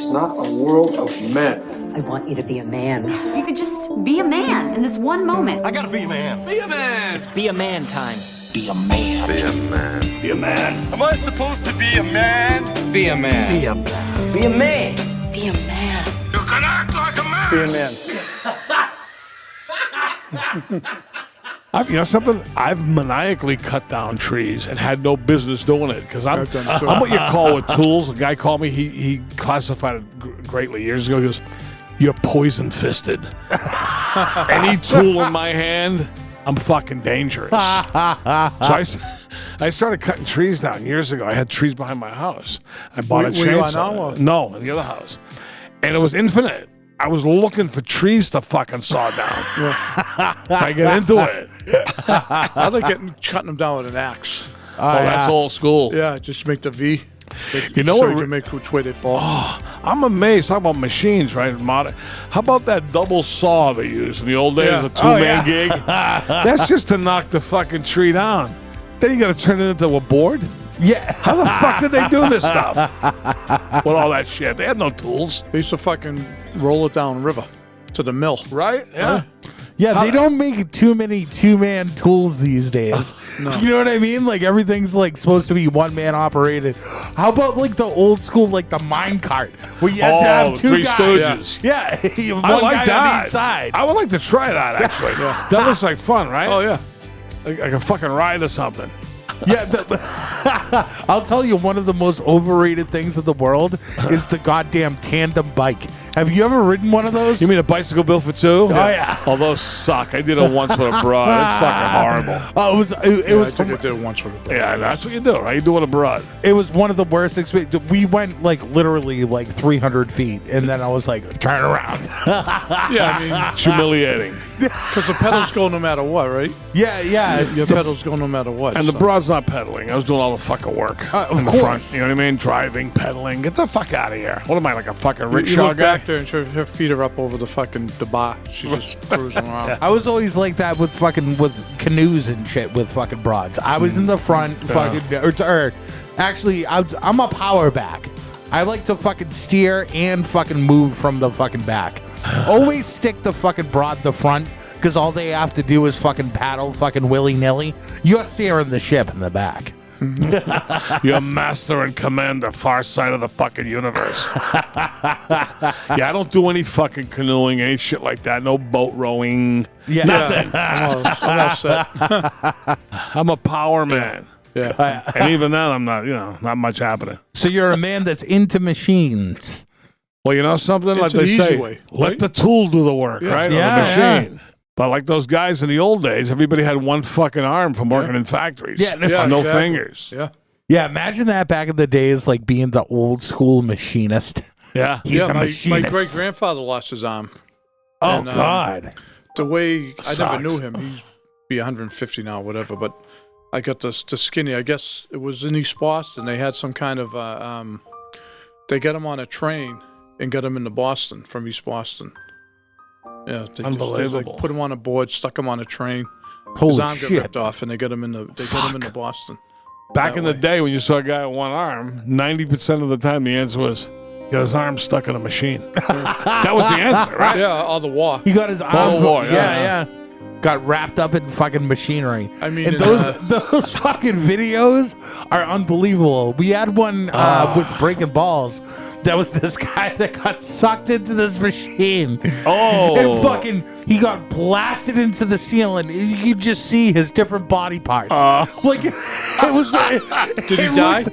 It's not a world of men. I want you to be a man. You could just be a man in this one moment. I gotta be a man. Be a man. It's be a man time. Be a man. Be a man. Be a man. Am I supposed to be a man? Be a man. Be a man. Be a man. Be a man. You can act like a man. Be a man. You know something? I've maniacally cut down trees and had no business doing it because I'm what you call with tools. A guy called me. He classified it greatly years ago. He goes, "You're poison fisted." Any tool in my hand, I'm fucking dangerous. So I started cutting trees down years ago. I had trees behind my house. I bought a chainsaw. No, in the other house, and it was infinite. I was looking for trees to fucking saw down. I get into it. I like cutting them down with an axe. That's old school. Yeah, just make the V. You know so what? You can make which way they fall. I'm amazed. Talking about machines, right? Modern. How about that double saw they used in the old days? Yeah. A two-man gig. That's just to knock the fucking tree down. Then you got to turn it into a board. Yeah. How the fuck did they do this stuff? With all that shit, they had no tools, They used to fucking roll it down river to the mill. right? Yeah. Yeah, they don't make too many two-man tools these days. No. You know what I mean? Like, everything's, like, supposed to be one-man operated. How about, like, the old school, like, the mine cart, where you had to have two Three guys? Stooges. Yeah. One I like guy that. on each side. I would like to try that, actually. That looks like fun, right? Oh, yeah. Like a fucking ride or something. Yeah, I'll tell you, one of the most overrated things in the world is the goddamn tandem bike. Have you ever ridden one of those? You mean a bicycle built for two? Oh, yeah. Oh, those suck. I did it once with a broad. It's fucking horrible. It was I think I did it once with a brother. Yeah, that's what you do, right? You do it with a broad. It was one of the worst experiences. We went like literally like 300 feet, and then I was like, turn around. Yeah, I mean, It's humiliating. because the pedals go no matter what, right? Yeah. Your pedals go no matter what. And the so. broad's not pedaling. I was doing all the fucking work Of in the course. front. You know what I mean? Driving, pedaling. Get the fuck out of here. What am I, like a fucking You rickshaw look guy? back there and her feet are up over the bar. She's just cruising around. I was always like that with canoes and shit with fucking broads. I was in the front, or actually, I'm a power back. I like to fucking steer and fucking move from the fucking back. Always stick the fucking broad the front, because all they have to do is fucking paddle fucking willy-nilly. You're steering the ship in the back. You're master and commander, far side of the fucking universe. Yeah, I don't do any fucking canoeing, any shit like that. No boat rowing. Yeah. Nothing. I'm all set. I'm a power man. Yeah. And even then, I'm not, not much happening. So you're a man that's into machines. Well, you know something? Like It's an they easy say, way, let right? the tool do the work, right? Yeah, Or the machine. But like those guys in the old days, everybody had one fucking arm from working in factories. Yeah, no exactly. fingers. Yeah. Yeah, imagine that back in the days, like being the old school machinist. Yeah. He's a my machinist. great grandfather lost his arm. Oh, And, God. The way I Sucks. never knew him. He's be 150 now, whatever. But I got the skinny. I guess it was in East Boston. They had some kind of they got him on a train and got him into Boston from East Boston. Yeah, they Unbelievable. Just put him on a board, stuck him on a train. His Holy arm got shit. ripped off, and they got him into Boston. Back That in the way. day when you saw a guy with one arm, 90% of the time the answer was, he got his arm stuck in a machine. That was the answer, right? Yeah, all the war. He got his arm. Ball war, yeah. Got wrapped up in fucking machinery. I mean, and those fucking videos are unbelievable. We had one with Breaking Balls. That was this guy that got sucked into this machine. Oh. And fucking, he got blasted into the ceiling. You could just see his different body parts. Like, it was. Did he die?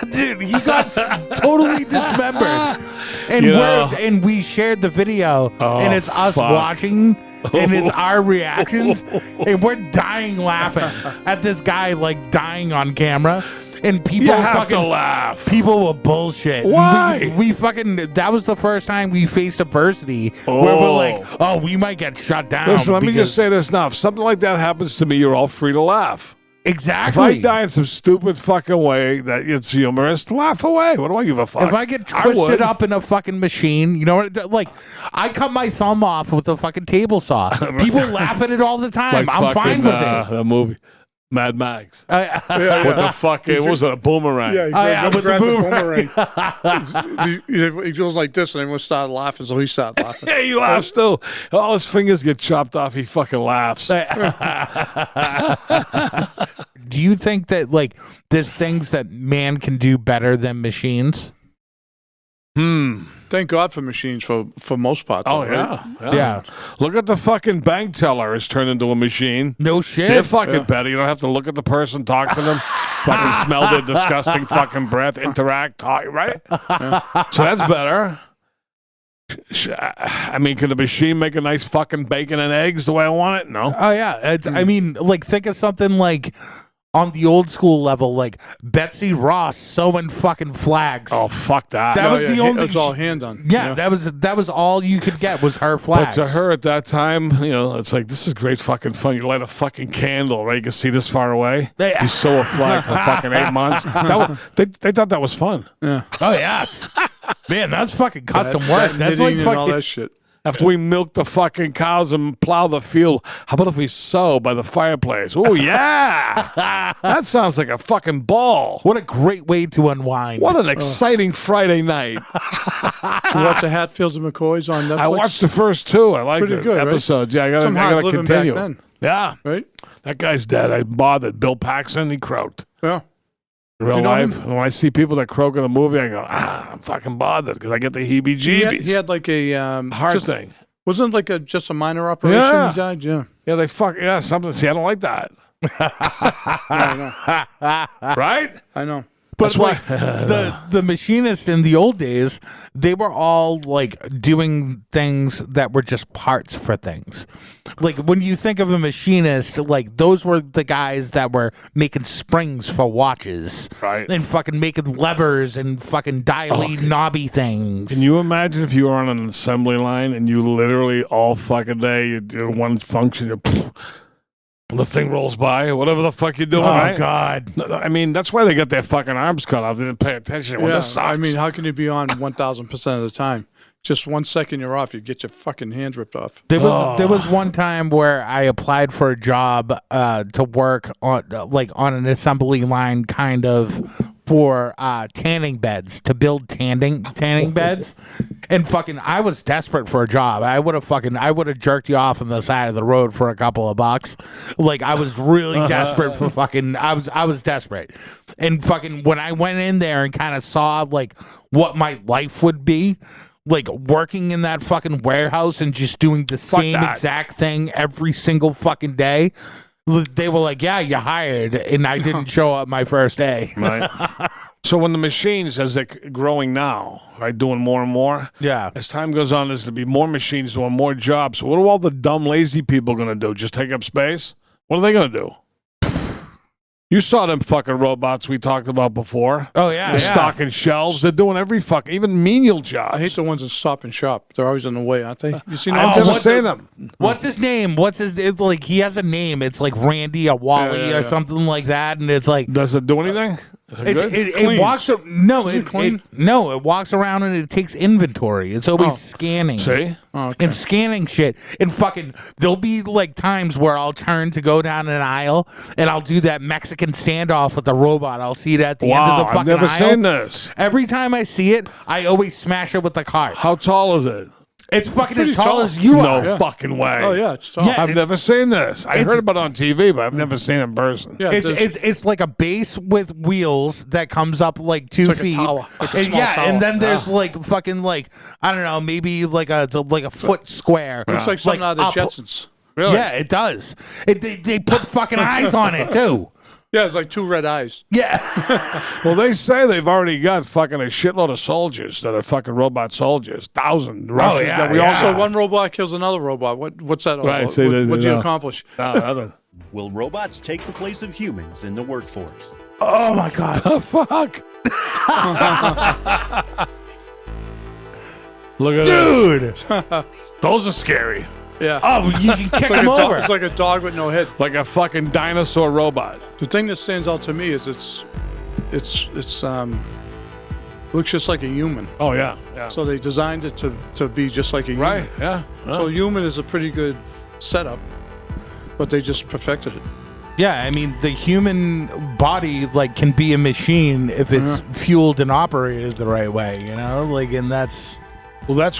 Dude, he got totally dismembered. And and we shared the video, and it's us watching. And it's our reactions, and we're dying laughing at this guy like dying on camera, and people You have fucking to laugh. People were bullshit. Why? We fucking. That was the first time we faced adversity where we're like, oh, we might get shut down. Listen, let me because- just say this now. If something like that happens to me, you're all free to laugh. If exactly. I die in some stupid fucking way that it's humorous, laugh away. What do I give a fuck? If I get would. twisted up in a fucking machine, you know what? Like, I cut my thumb off with a fucking table saw. People laugh at it all the time. Like I'm fine fucking, with it. The movie. Mad Max. Yeah, What the fuck? What was it? A boomerang? Yeah, with the boomerang. He goes like this, and everyone started laughing, so he started laughing. Yeah, he laughs too. All his fingers get chopped off. He fucking laughs. Do you think that like there's things that man can do better than machines? Thank God for machines for most part. Though, Oh right? Yeah. Look at the fucking bank teller is turned into a machine. No shit. They're fucking better. You don't have to look at the person, talk to them, fucking smell their disgusting fucking breath, interact, talk, right? So that's better. I mean, can the machine make a nice fucking bacon and eggs the way I want it? No. Oh yeah. I mean, like think of something like on the old school level, like Betsy Ross sewing fucking flags. Oh, fuck that. That was the only. That's all hand done. Yeah, that was all you could get was her flags. But to her at that time, you know, it's like, this is great fucking fun. You light a fucking candle, right? You can see this far away. You sew a flag for fucking 8 months. They thought that was fun. Yeah. Oh yeah. Man, that's fucking custom work. That's like and fucking all that shit. After we milk the fucking cows and plow the field, how about if we sew by the fireplace? Oh, yeah. That sounds like a fucking ball. What a great way to unwind. What an exciting Friday night. Did you watch the Hatfields and McCoys on Netflix? I watched the first two. I liked Pretty it. good, right? Episodes. Yeah, I Some hard gotta living continue. back then. Yeah. Right? That guy's dead. I bothered. Bill Paxton, he croaked. Yeah. In real You know life, him? when I see people that croak in a movie, I go, I'm fucking bothered because I get the heebie-jeebies. He had like a heart just, thing. Wasn't it like just a minor operation? Yeah. He died. Yeah. Yeah, something. See, I don't like that. Right? I know. But like the machinists in the old days, they were all like doing things that were just parts for things. Like when you think of a machinist, like those were the guys that were making springs for watches, Right. And fucking making levers and fucking dialing knobby things. Can you imagine if you were on an assembly line and you literally all fucking day, you do one function, the thing rolls by, whatever the fuck you're doing, right? God. I mean, that's why they got their fucking arms cut off. They didn't pay attention. Well, Yeah. this sucks. I mean, how can you be on 1,000% of the time? Just 1 second you're off, you get your fucking hands ripped off. There was one time where I applied for a job to work on on an assembly line kind of for tanning beds, to build tanning beds. And fucking I was desperate for a job. I would have jerked you off on the side of the road for a couple of bucks. Like I was really desperate for fucking I was desperate. And fucking when I went in there and kind of saw like what my life would be, like working in that fucking warehouse and just doing the same exact thing every single fucking day. They were like, yeah, you're hired. And I didn't show up my first day. Right. So when the machines, as they're growing now, right, doing more and more, Yeah. as time goes on, there's going to be more machines doing more jobs. So what are all the dumb, lazy people going to do? Just take up space? What are they going to do? You saw them fucking robots we talked about before. Oh, yeah. They're stocking shelves. Thenial doing every fucking, even menial jobs. I hate the ones that stop and shop. They're always in the way, aren't they? You seen I've those? never seen them. What's his name? It's like he has a name. It's like Randy or Wally Yeah. or something like that. And it's like Does it do anything? Is it good? it walks. No, Does it clean? it walks around and it takes inventory. It's always scanning. See? Oh, okay. And scanning shit. And fucking, there'll be like times where I'll turn to go down an aisle and I'll do that Mexican standoff with the robot. I'll see it at the end of the fucking I've never aisle. seen this. Every time I see it, I always smash it with the cart. How tall is it? It's fucking pretty as tall tall. as you No are. Yeah. fucking way. Oh, yeah. It's tall. Yeah. I've never seen this. I It's- heard about it on TV, but I've never seen it in person. Yeah, there's- It's like a base with wheels that comes up like 2 like a feet. tower, like a And small yeah, tower. and then there's like fucking like I don't know, maybe like a foot square. Looks like something out of the up- Jetsons. Really? Yeah, it does. They put fucking eyes on it too. Yeah, it's like 2 red eyes. Yeah. Well, they say they've already got fucking a shitload of soldiers that are fucking robot soldiers. 1,000 Russians. yeah, that we yeah. all So one robot kills another robot. What's that all Right, about? see, What do you no. accomplish? Will robots take the place of humans in the workforce? Oh my god. The fuck? Look at this. Dude. Those are scary. Yeah. Oh, you can kick It's like, him a over. it's like a dog with no head. Like a fucking dinosaur robot. The thing that stands out to me is it's looks just like a human. Oh, yeah. Yeah. So they designed it to be just like a human. Right, yeah. So human is a pretty good setup, but they just perfected it. Yeah, I mean, the human body like can be a machine if it's fueled and operated the right way, you know? Like, and that's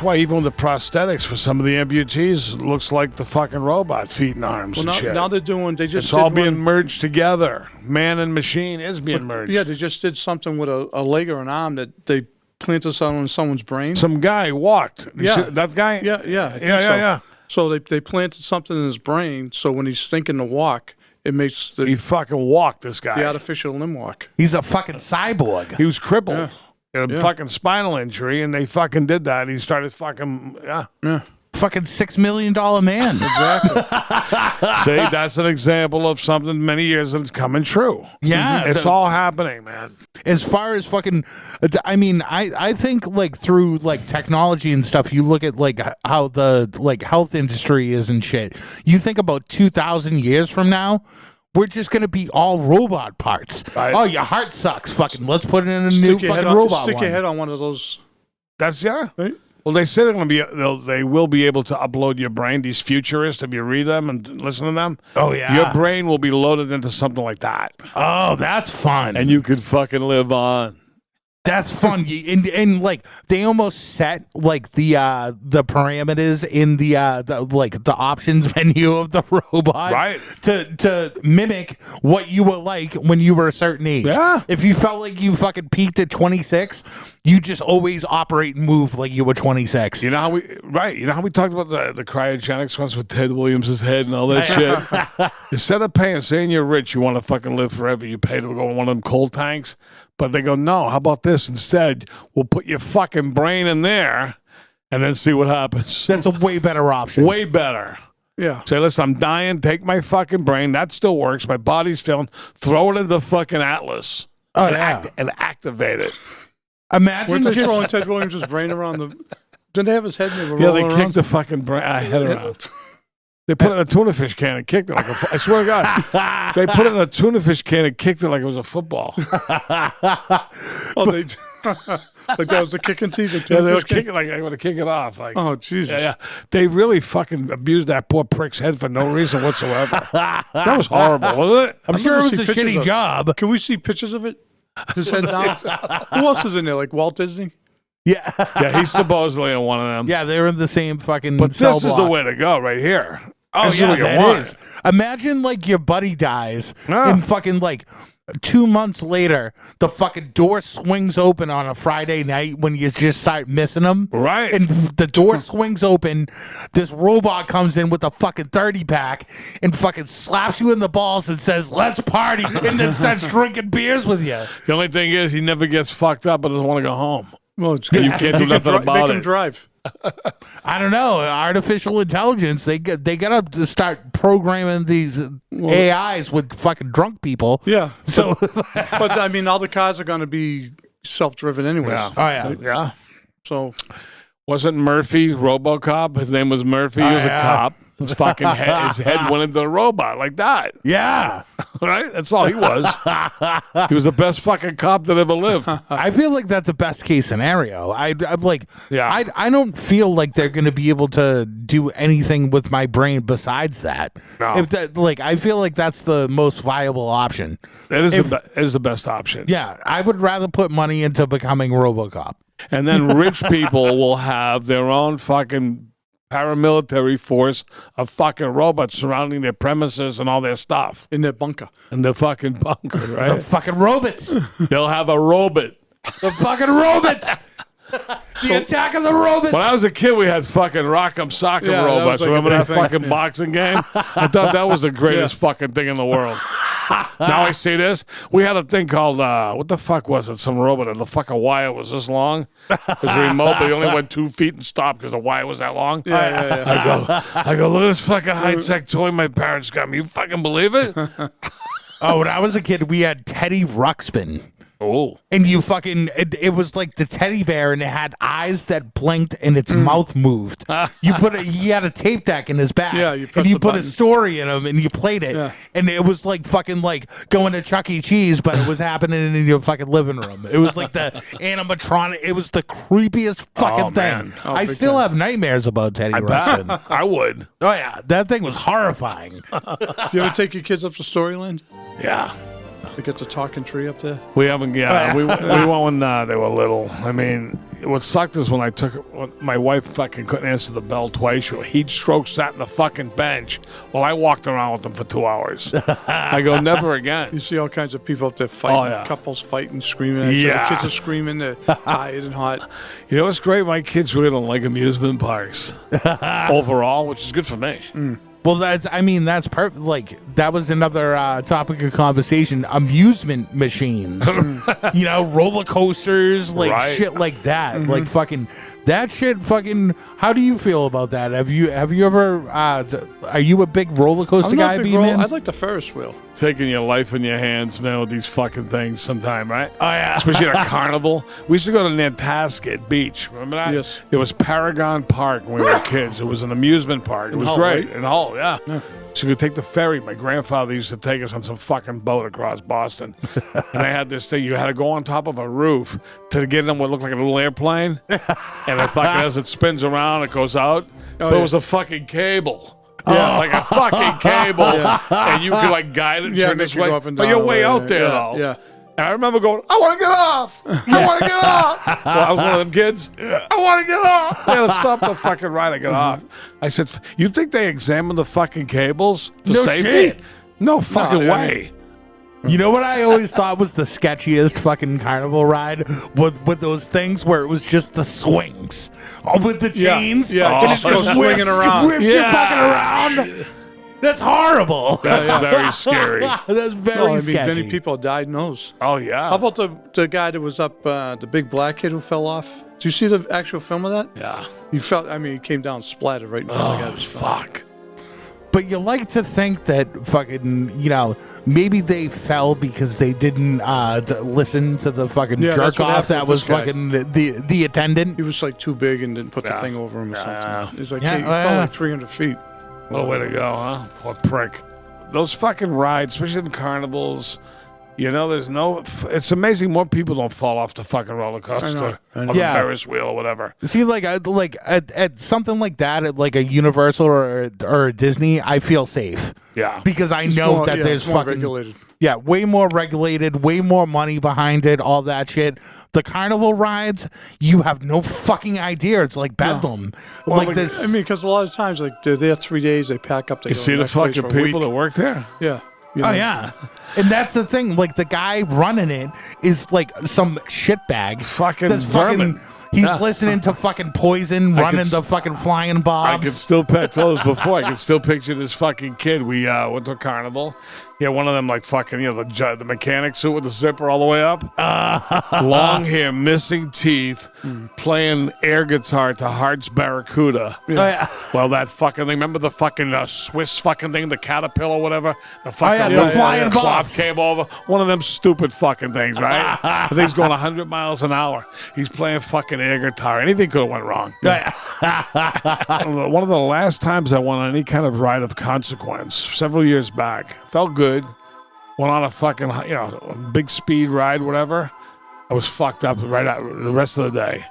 why even the prosthetics for some of the amputees looks like the fucking robot, feet and arms and shit. Now they just it's all being merged together. Man and machine is being merged. Yeah, they just did something with a leg or an arm that they planted something in someone's brain. Some guy walked. Yeah. That guy? Yeah. So they planted something in his brain, so when he's thinking to walk, it makes He fucking walked, this guy. the artificial limb walk. he's a fucking cyborg. He was crippled. Yeah. A fucking spinal injury, and they fucking did that. He started fucking, Fucking $6 million man. Exactly. See, that's an example of something many years and it's coming true. Yeah, It's all happening, man. As far as fucking, I mean, I think like through like technology and stuff, you look at like how the like health industry is and shit. You think about 2,000 years from now, we're just gonna be all robot parts. Right. Oh, your heart sucks. Fucking, let's put it in a new fucking robot. Stick one. your head on one of those. That's, Right? Well, they say they're going to be. They will be able to upload your brain. These futurists, if you read them and listen to them, Oh yeah, your brain will be loaded into something like that, Oh, that's fun. and you could fucking live on. That's fun. And like they almost set like the parameters in the like the options menu of the robot, Right. To mimic what you were like when you were a certain age. Yeah. If you felt like you fucking peaked at 26, you just always operate and move like you were 26. You know how we talked about the cryogenics once with Ted Williams' head and all that shit. Instead of saying you're rich, you want to fucking live forever, you pay to go in one of them cold tanks. But they go, no, how about this? Instead, we'll put your fucking brain in there and then see what happens. That's a way better option. Way better. Yeah. Say, listen, I'm dying. Take my fucking brain. That still works. My body's failing. Throw it in the fucking Atlas. Oh, and yeah. and activate it. Imagine Weren't they just throwing Ted Williams' brain around the... Didn't they have his head and they were Yeah, they rolling kicked around? the fucking head around. They put it in a tuna fish can and kicked it like I swear to God. They put it in a tuna fish can and kicked it like it was a football. Oh, they... like that was the kicking teeth? Yeah, they were kicking like they were to kick it off. Like, Oh, Jesus. yeah. They really fucking abused that poor prick's head for no reason whatsoever. That was horrible, wasn't it? I'm I'd sure love it to was see a pictures shitty of- job. Can we see pictures of it? His head down? Who else is in there? Like Walt Disney? Yeah. Yeah, he's supposedly in one of them. Yeah, they're in the same fucking But cell this is the block. way to go right here. Oh, This is yeah, what you that want. is. Imagine like your buddy dies Yeah. and fucking like 2 months later, the fucking door swings open on a Friday night when you just start missing them. Right. And the door swings open. This robot comes in with a fucking 30 pack and fucking slaps you in the balls and says, "Let's party," and then starts drinking beers with you. The only thing is he never gets fucked up but doesn't want to go home. Well, it's You can't do nothing about Make him it. drive. I don't know. Artificial intelligence. They got to start programming these AIs with fucking drunk people. Yeah. So, But, I mean, all the cars are going to be self-driven anyways. Yeah. oh yeah. Yeah. So, Wasn't Murphy RoboCop? His name was Murphy. He was yeah. a cop. His fucking his head went into the robot like that. Yeah. Right? That's all he was. He was the best fucking cop that ever lived. I feel like that's a best case scenario. I'm like, Yeah. I don't feel like they're going to be able to do anything with my brain besides that. No. If that, like, I feel like that's the most viable option. That is the best option. Yeah, I would rather put money into becoming RoboCop. And then rich people will have their own fucking paramilitary force of fucking robots surrounding their premises and all their stuff. in their bunker. And the fucking bunker, The right? fucking robots. They'll have a robot. The fucking robots. The attack of the robots. When I was a kid, we had fucking Rock'em Sock'em Yeah, that was robots. like a Remember big that thing. fucking Yeah. boxing game? I thought that was the greatest fucking thing in the world. Now I see this. We had a thing called, what the fuck was it? Some robot, and the fucking wire was this long. It was remote, but he only went 2 feet and stopped because the wire was that long. I go, look at this fucking high-tech toy my parents got me. You fucking believe it? Oh, when I was a kid, we had Teddy Ruxpin. Oh. And you fucking, it was like the teddy bear, and it had eyes that blinked and its mouth moved. You had a tape deck in his back. Yeah, you and press you the put button. a story in him and you played it. Yeah. And it was like fucking like going to Chuck E. Cheese, but it was happening in your fucking living room. It was like the animatronic. It was the creepiest fucking thing. man. Oh, I big still time. have nightmares about Teddy Ruxpin. I would. Oh yeah, that thing was horrifying. You ever take your kids up to Storyland? Yeah. They get the talking tree up there. We haven't, we went when they were little. I mean, what sucked is when my wife fucking couldn't answer the bell twice. Heat stroke sat in the fucking bench while I walked around with him for 2 hours. I go, never again. You see all kinds of people up there fighting, Oh, yeah. couples fighting, screaming. At each other. Yeah. The kids are screaming, they're tired and hot. You know what's great? My kids really don't like amusement parks overall, which is good for me. Well, that's perfect. Like, that was another topic of conversation. Amusement machines, roller coasters, like Right. shit like that. Like fucking that shit. Fucking. How do you feel about that? Have you ever? Are you a big roller coaster I'm guy, not a big B-Man? I like the Ferris wheel. Taking your life in your hands, man, with these fucking things sometime, right? Oh yeah. Especially at a carnival. We used to go to Nantasket Beach. Remember that? Yes. There was Paragon Park when we were kids. It was an amusement park. It was Hull, great. right? In Hull, yeah. So you could take the ferry. My grandfather used to take us on some fucking boat across Boston. And they had this thing. You had to go on top of a roof to get in what looked like a little airplane. And the fucking, as it spins around, it goes out. But it was a fucking cable. Yeah, like a fucking cable. And you could like guide it and turn make this you way. go up and But down you're the way way, out there, yeah, though. yeah. And I remember going, I want to get off. I want to get off. Well, I was one of them kids. I want to get off. They had to stop the fucking ride. I got off. I said, you think they examined the fucking cables for No safety? shit. No fucking way. You know what I always thought was the sketchiest fucking carnival ride with those things where it was just the swings with the Yeah, chains. yeah, and just go swinging around. Whips you fucking around. That's horrible. That's very scary. That's very No, I mean, sketchy. many people died in those. Oh, yeah. How about the guy that was up, the big black kid who fell off? Do you see the actual film of that? Yeah. He came down splattered right in front of the guy. Oh, that was falling. fuck. But you like to think that fucking, maybe they fell because they didn't listen to the fucking Yeah, that's jerk what off happened that with was this guy. fucking the attendant. He was like too big and didn't put the Yeah. thing over him or Yeah. something. It's like Yeah, he oh, fell yeah. like 300 feet. What a way to go, huh? Poor prick. Those fucking rides, especially in carnivals, there's no... It's amazing more people don't fall off the fucking roller coaster I know. or Yeah. the Ferris wheel or whatever. See, like at something like that, at like a Universal or a Disney, I feel safe Yeah. because I It's know more- that yeah, there's it's more fucking regulated. yeah, way more regulated, way more money behind it, all that shit. The carnival rides, you have no fucking idea. It's like bedlam. Well, like this. I mean, because a lot of times, like they're there 3 days, they pack up. They You go to see the next place fucking for a people week. that work there? Yeah. Oh yeah. And that's the thing. Like the guy running it is like some shitbag. Fucking That's vermin. He's Yeah. listening to fucking Poison, running could the s- fucking flying I bobs. could still I told us before. I could still picture this fucking kid. We went to a carnival. He had one of them like fucking the mechanic suit with the zipper all the way up. Long hair, missing teeth, playing air guitar to Heart's Barracuda. Oh, yeah. Well, that fucking thing. Remember the fucking Swiss fucking thing, the caterpillar, whatever. The fucking the flying cloth bobs. came over. One of them stupid fucking things, right? The thing's going 100 miles an hour. He's playing fucking air guitar. Anything could have went wrong. One of the last times I went on any kind of ride of consequence, several years back, felt good. Went on a fucking, big speed ride, whatever. I was fucked up right out the rest of the day.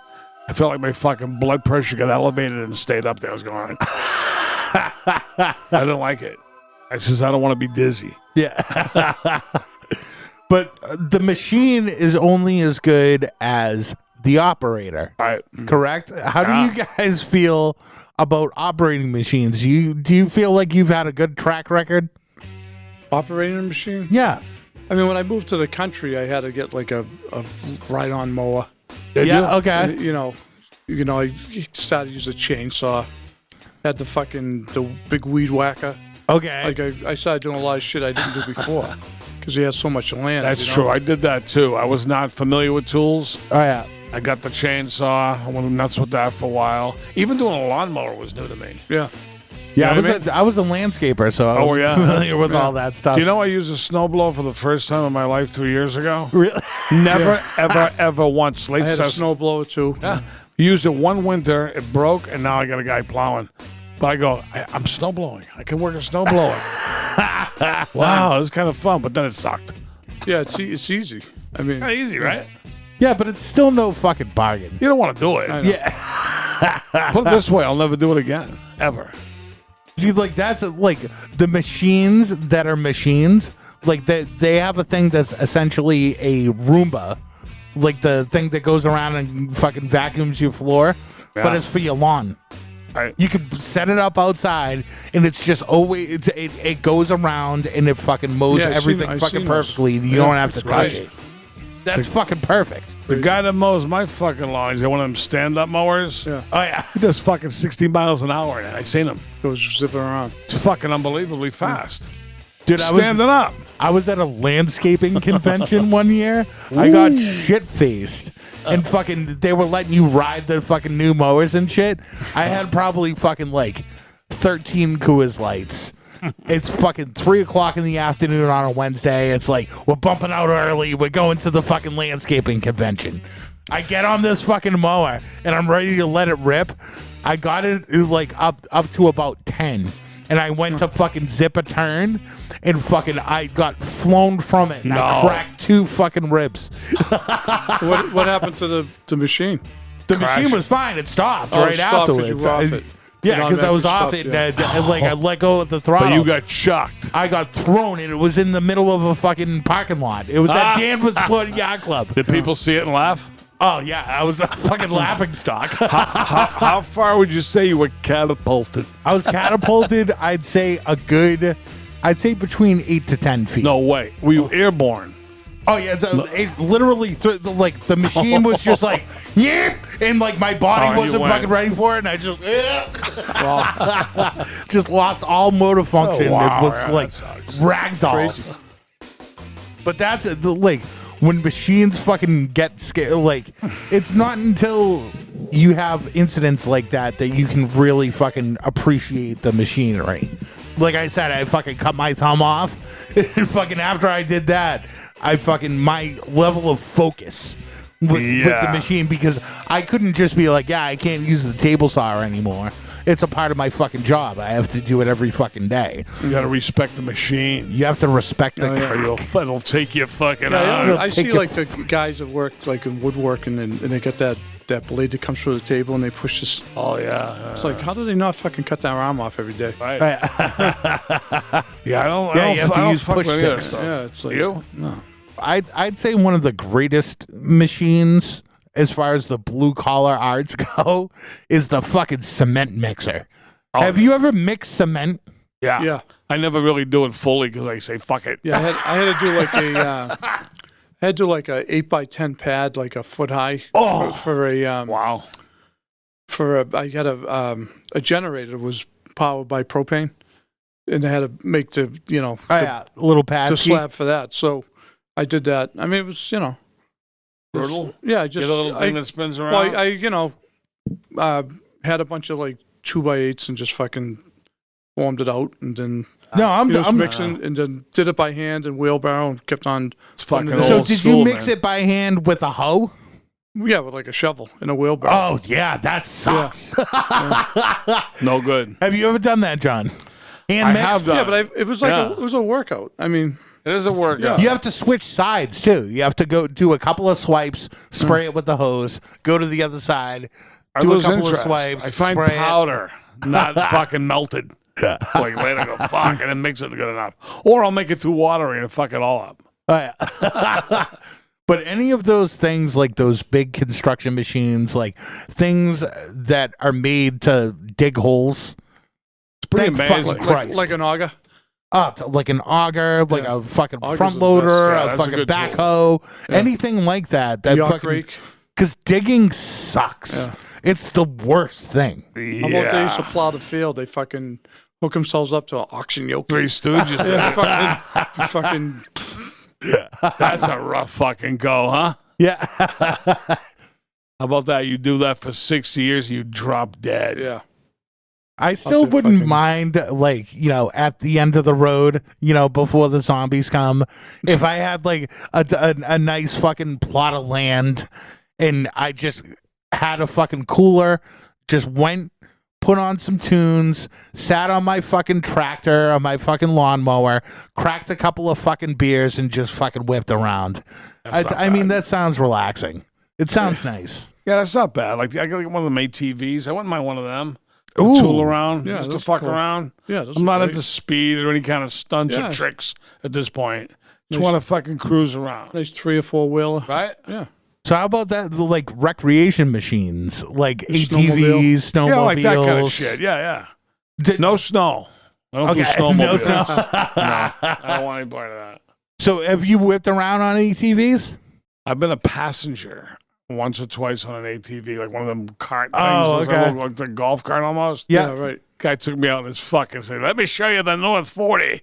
I felt like my fucking blood pressure got elevated and stayed up there. I was going, I didn't like it. I says, I don't want to be dizzy. Yeah. But the machine is only as good as the operator. All right. Correct? How do you guys feel about operating machines? Do you feel like you've had a good track record? Operating a machine? Yeah. I mean, when I moved to the country, I had to get like a ride-on mower. Yeah, okay. I started to use a chainsaw. Had the big weed whacker. Okay. Like I started doing a lot of shit I didn't do before because he has so much land. That's true. I did that too. I was not familiar with tools. Oh, yeah. I got the chainsaw. I went nuts with that for a while. Even doing a lawnmower was new to me. Yeah. Yeah, You know what I was a landscaper, so I was familiar with all that stuff. Do you know I used a snowblower for the first time in my life 3 years ago? Really? Never, ever once. I had a snowblower too. Yeah. Used it one winter, it broke, and now I got a guy plowing. But I go, I'm snowblowing. I can work a snowblower. Wow, it was kind of fun, but then it sucked. Yeah, it's easy. I mean, Not easy, right? Yeah, but it's still no fucking bargain. You don't want to do it. I know. Yeah. Put it this way, I'll never do it again, ever. See, like that's like the machines that are machines. Like they have a thing that's essentially a Roomba, like the thing that goes around and fucking vacuums your floor, but Yeah. it's for your lawn. Right. You can set it up outside, and it's just always it goes around and it fucking mows Yeah, I've everything seen fucking those. perfectly. And you Yeah, don't have to it's touch great. it. That's fucking perfect. The guy that mows my fucking lawn, he's got one of them stand-up mowers. Yeah. Oh yeah. He does fucking 60 miles an hour, and I seen him. goes zipping around. It's fucking unbelievably fast. Dude, Standing up. I was at a landscaping convention one year. I got shit faced. And fucking, they were letting you ride the fucking new mowers and shit. I had probably fucking like 13 Coors Lights. It's fucking 3 o'clock in the afternoon on a Wednesday. It's like, we're bumping out early. We're going to the fucking landscaping convention. I get on this fucking mower and I'm ready to let it rip. I got it like up to about 10. And I went to fucking zip a turn, and fucking I got flown from it. And I cracked 2 fucking ribs. What happened to the machine? The machine was fine. It stopped Oh, it right stopped 'cause afterwards. you were off it. Yeah, It because I was off automatically it. stopped, And, like I let go of the throttle. But you got shocked. I got thrown, and it was in the middle of a fucking parking lot. It was at Danvers Sport Yacht Club. Did people see it and laugh? Oh yeah, I was a fucking laughing stock. How far would you say you were catapulted? I was catapulted. I'd say between 8 to 10 feet. No way. Were you airborne? Oh yeah, it literally like the machine was just like yep, and like my body Oh, you wasn't went. fucking ready for it, and I just just lost all motor function. Oh, wow, it was yeah, like that sucks. ragdoll. Crazy. But that's like when machines fucking get scared. Like it's not until you have incidents like that that you can really fucking appreciate the machinery. Like I said, I fucking cut my thumb off, and fucking after I did that, I fucking my level of focus with the machine, because I couldn't just be like, yeah, I can't use the table saw anymore. It's a part of my fucking job. I have to do it every fucking day. You got to respect the machine. You have to respect the Or it'll take you fucking out. Yeah, I take see your- like the guys that work like in woodworking and they get that blade that comes through the table and they push this. Oh, yeah. It's like, how do they not fucking cut their arm off every day? Right. Yeah, I don't Yeah, you have to use fuck push with any of that sticks. stuff. Yeah, it's like You? No. I'd say one of the greatest machines as far as the blue collar arts go is the fucking cement mixer. Have you ever mixed cement? Yeah. Yeah. I never really do it fully because I say, fuck it. Yeah, I had to do like I had to do like a 8x10 pad, like a foot high. For a Wow. I had a generator that was powered by propane, and I had to make the Little pad. the slab for that. So I did that. I mean, it was Brutal? Yeah, I just Get a little thing that spins around? Well, I had a bunch of like 2x8s and just fucking formed it out, and then No, I'm mixing, and then did it by hand and wheelbarrow, and kept on. It's fucking putting it So old did school, you mix man. it by hand with a hoe? Yeah, with like a shovel and a wheelbarrow. Oh yeah, that sucks. No good. Have you ever done that, John? Hand I mix? have done. Yeah, but it was like Yeah. it was a workout. I mean, It is a workout. You have to switch sides too. You have to go do a couple of swipes, spray it with the hose, go to the other side, I do a lose couple of interest. swipes. I find spray it. powder not fucking melted. Like later go fuck and then mix it good enough. Or I'll make it too watery and fuck it all up. But any of those things, like those big construction machines, like things that are made to dig holes, It's pretty thank amazing. fucking Christ. like an auger. Like an auger, like Yeah. a fucking Augers front are the loader, best. Yeah, a that's a fucking good tool. backhoe, anything like that. That Yacht fucking rake. because digging sucks. Yeah. It's the worst thing. How about they used to plow the field? They fucking hook themselves up to an oxen yoke. Three Stooges. Yeah, fucking That's a rough fucking go, huh? Yeah. How about that? You do that for 6 years, you drop dead. yeah. I still wouldn't mind, like, you know, at the end of the road, you know, before the zombies come, if I had like a nice fucking plot of land and I just had a fucking cooler, just went, put on some tunes, sat on my fucking tractor, on my fucking lawnmower, cracked a couple of fucking beers and just fucking whipped around. I mean, that sounds relaxing. It sounds nice. Yeah, that's not bad. Like, I got one of them ATVs. I wouldn't mind one of them. Ooh. Tool around, Yeah, just to those fuck are cool. around. Yeah, those I'm are not great. into speed or any kind of stunts Yeah. or tricks at this point. Just Nice. want to fucking cruise around. Nice 3 or 4 wheeler. Right? Yeah. So how about that, the, like, recreation machines, like Snowmobile. ATVs, snowmobiles? Yeah, like that kind of shit. Yeah. No snow. I don't do Okay, snowmobiles. no snow. I don't want any part of that. So have you whipped around on ATVs? I've been a passenger once or twice on an ATV, like one of them cart things. Oh, It was okay. like a golf cart almost. Yeah. Right. Guy took me out in his fucking said, "Let me show you the North 40."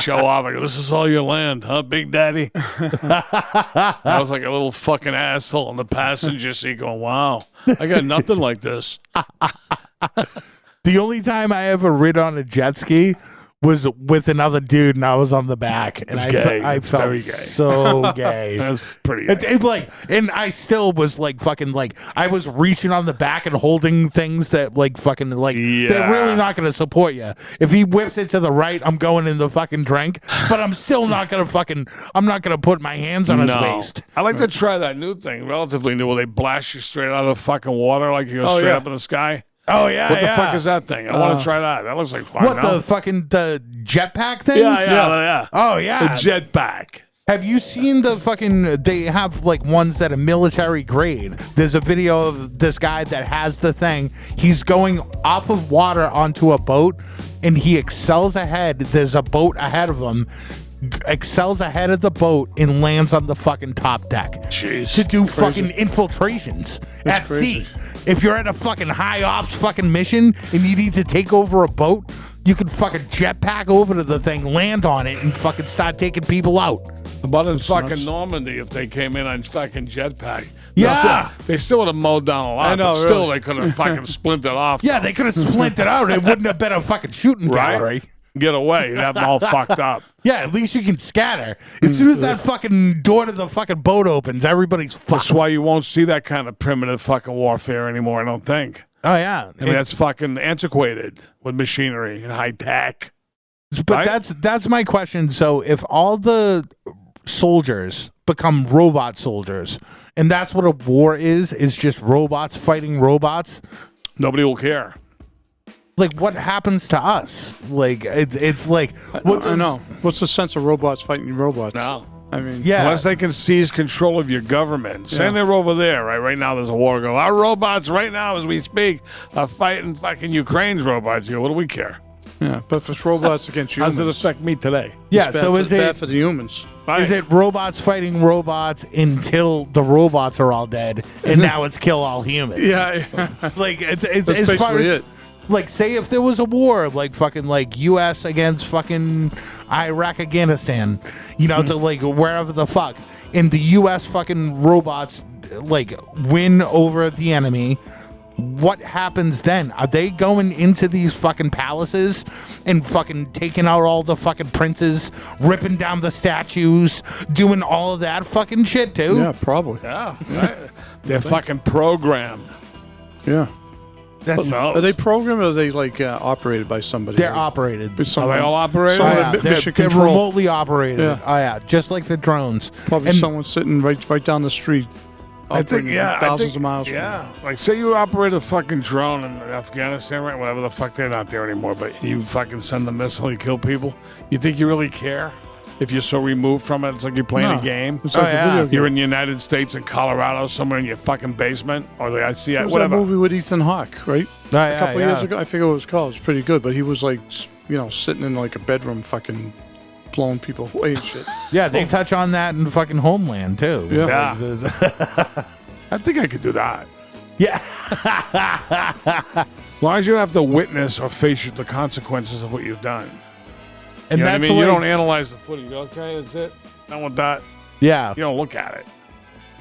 Show off. I go, "This is all your land, huh, Big Daddy?" I was like a little fucking asshole on the passenger seat going, "Wow, I got nothing like this." The only time I ever rid on a jet ski was with another dude, and I was on the back, and It's gay. I It's felt very gay. so gay. That's pretty. It like, and I still was like fucking like I was reaching on the back and holding things that like fucking like they're Yeah. really not going to support you. If he whips it to the right, I'm going in the fucking drink, but I'm still not going to I'm not going to put my hands on his waist. I like to try that new thing, relatively new, where they blast you straight out of the fucking water, like you go Oh, straight yeah. up in the sky. Oh yeah, What the yeah. fuck is that thing? I want to try that. That looks like fun. What no? the fucking the jetpack thing? Yeah. Oh The yeah. jetpack. Have you seen the fucking? They have like ones that are military grade. There's a video of this guy that has the thing. He's going off of water onto a boat, and he excels ahead. There's a boat ahead of him. Excels ahead of the boat and lands on the fucking top deck Jeez. to do fucking infiltrations at crazy. sea. If you're at a fucking high ops fucking mission and you need to take over a boat, you can fucking jetpack over to the thing, land on it, and fucking start taking people out. About in fucking nuts. Normandy, if they came in on fucking jetpack, Yeah. they still would have mowed down a lot. I know, but still really. they could have fucking splintered off. Yeah, they could have splintered out. It wouldn't have been a fucking shooting Right? gallery. Get away. You'd have them all fucked up. Yeah, at least you can scatter. As soon as that fucking door to the fucking boat opens, everybody's fucked. That's why you won't see that kind of primitive fucking warfare anymore, I don't think. Oh yeah, I mean, that's fucking antiquated with machinery and high tech. but right? that's my question. So if all the soldiers become robot soldiers, and that's what a war is just robots fighting robots, Nobody will care. like what happens to us? Like it's like what I know. What's the sense of robots fighting robots? No. I mean, Yeah. Unless they can seize control of your government. Say they're over there, right? Right now there's a war going. Our robots right now as we speak are fighting fucking Ukraine's robots here. What do we care? yeah. But if it's robots against How humans, does it affect me today? Yeah, it's bad so for, is bad it for the humans? is it robots fighting robots until the robots are all dead, and now it's kill all humans? Yeah. Like it's That's as far basically as it. like say if there was a war like fucking like US against fucking Iraq, Afghanistan, you know, to like wherever the fuck, and the US fucking robots like win over the enemy. What happens then? Are they going into these fucking palaces and fucking taking out all the fucking princes, ripping down the statues, doing all of that fucking shit too? Yeah, probably. Yeah. Right? They're fucking programmed. Yeah. That's No. Are they programmed or are they like operated by somebody? they're Like, operated. with some- Are they all operated? some Oh, of yeah. the They're mission control. remotely operated. Yeah. Oh yeah, just like the drones. Probably And- someone sitting right down the street. I think, operating thousands of miles. from Yeah. Like, say you operate a fucking drone in Afghanistan, right? Whatever the fuck, they're not there anymore, but you fucking send the missile, you kill people. You think you really care? If you're so removed from it, it's like you're playing No. a game. It's like Oh, a yeah. video game. You're in the United States in Colorado, somewhere in your fucking basement, or the ICI, What was whatever. that movie with Ethan Hawke, right? Oh, A couple years ago, I forget what it was called. It was pretty good, but he was like, sitting in like a bedroom, fucking blowing people away and shit. Yeah, they touch on that in fucking Homeland too. Yeah. Like, there's- I think I could do that. yeah. As long as you don't have to witness or face the consequences of what you've done. And You know what I that's mean? You like- don't analyze the footage. You go, okay, that's it. Done with that. yeah. You don't look at it.